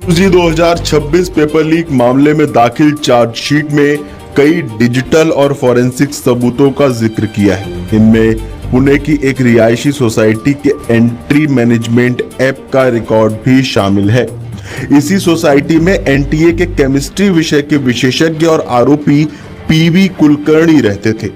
UG 2026 paper leak मामले में दाखिल चार्जशीट में कई डिजिटल और फॉरेंसिक सबूतों का जिक्र किया है। इनमें पुणे की एक रिहायशी सोसाइटी के एंट्री मैनेजमेंट ऐप का रिकॉर्ड भी शामिल है। इसी सोसाइटी में एनटीए के केमिस्ट्री विषय के विशेषज्ञ और आरोपी पीवी कुलकर्णी रहते थे।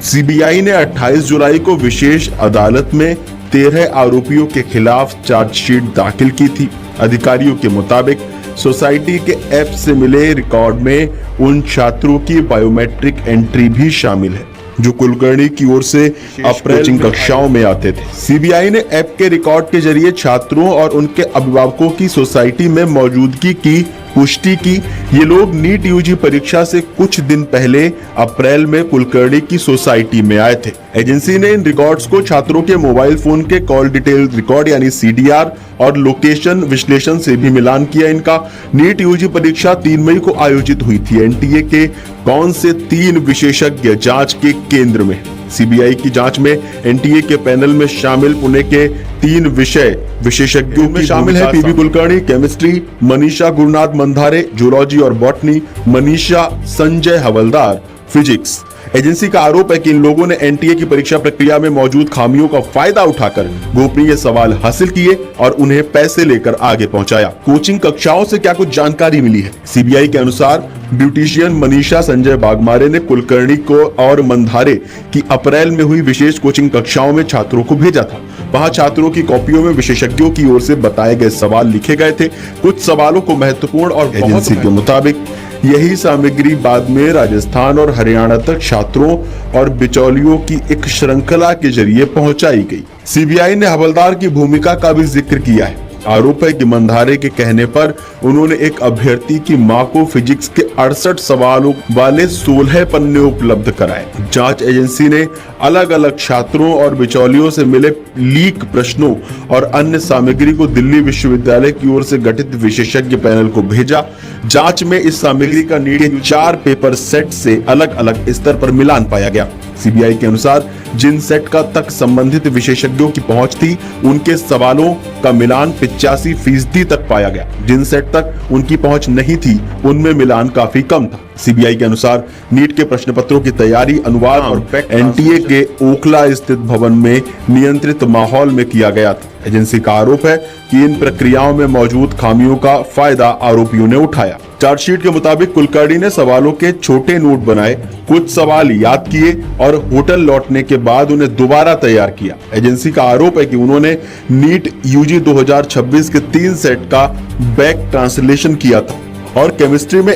सीबीआई ने 28 जुलाई को विशेष अदालत में 13 आरोपियों के खिलाफ चार्जशीट दाखिल की थी। अधिकारियों के मुताबिक सोसाइटी के ऐप से मिले रिकॉर्ड में उन छात्रों की बायोमेट्रिक एंट्री भी शामिल है जो कुलकर्णी की ओर से कोचिंग कक्षाओं में आते थे। सीबीआई ने ऐप के रिकॉर्ड के जरिए छात्रों और उनके अभिभावकों की सोसाइटी में मौजूदगी की पुष्टि की। ये लोग नीट यूजी परीक्षा से कुछ दिन पहले अप्रैल में कुलकर्णी की सोसाइटी में आए थे। एजेंसी ने इन रिकॉर्ड्स को छात्रों के मोबाइल फोन के कॉल डिटेल रिकॉर्ड यानी सीडीआर और लोकेशन विश्लेषण से भी मिलान किया। इनका नीट यूजी परीक्षा 3 मई को आयोजित हुई थी। एनटीए के कौन से 3 विशेषज्ञ जांच के केंद्र में? सीबीआई की जांच में एनटीए के पैनल में शामिल पुणे के 3 विषय विशेषज्ञों में शामिल है PV Kulkarni chemistry, Manisha Gurunath Mandhare zoology और botany, Manisha Sanjay Hawaldar physics. Agency का आरोप है कि इन लोगों ने एनटीए की परीक्षा प्रक्रिया में मौजूद खामियों का फायदा उठाकर गोपनीय सवाल हासिल किए और उन्हें पैसे लेकर आगे पहुंचाया। कोचिंग कक्षाओं से क्या कुछ जानकारी मिली है? सीबीआई के अनुसार ब्यूटिशियन मनीषा संजय बागमारे ने कुलकर्णी को और मंधारे की अप्रैल में हुई विशेष कोचिंग कक्षाओं में छात्रों को भेजा था। वहां छात्रों की कॉपियों में विशेषज्ञों की ओर से बताए गए सवाल लिखे गए थे। कुछ सवालों को महत्वपूर्ण और एजेंसी के मुताबिक यही सामग्री बाद में राजस्थान और हरियाणा तक छात्रों और बिचौलियों की एक श्रृंखला के जरिए पहुंचाई गई। सीबीआई ने हवलदार की भूमिका का भी जिक्र किया है। आरोप है कि मंधारे के कहने पर उन्होंने एक अभ्यर्थी की मां को फिजिक्स के 68 सवालों वाले 16 पन्ने उपलब्ध कराए। जांच एजेंसी ने अलग अलग छात्रों और बिचौलियों से मिले लीक प्रश्नों और अन्य सामग्री को दिल्ली विश्वविद्यालय की ओर से गठित विशेषज्ञ पैनल को भेजा। जांच में इस सामग्री का नीट के 4 पेपर सेट से अलग अलग स्तर पर मिलान पाया गया। सीबीआई के अनुसार जिन सेट का तक संबंधित विशेषज्ञों की पहुंच थी उनके सवालों का मिलान 85% तक पाया गया। जिन सेट तक उनकी पहुंच नहीं थी उनमें मिलान काफी कम था। सीबीआई के अनुसार नीट के प्रश्न पत्रों की तैयारी, अनुवाद और एनटीए के ओखला स्थित भवन में नियंत्रित माहौल में किया गया था। एजेंसी का आरोप है कि इन प्रक्रियाओं में मौजूद खामियों का फायदा आरोपियों ने उठाया। चार्जशीट के मुताबिक कुलकर्णी ने सवालों के छोटे नोट बनाए, कुछ सवाल याद किए और होटल लौटने के बाद उन्हें दोबारा तैयार किया। एजेंसी का आरोप है कि उन्होंने नीट यूजी 2026 के 3 सेट का बैक ट्रांसलेशन किया था और केमिस्ट्री में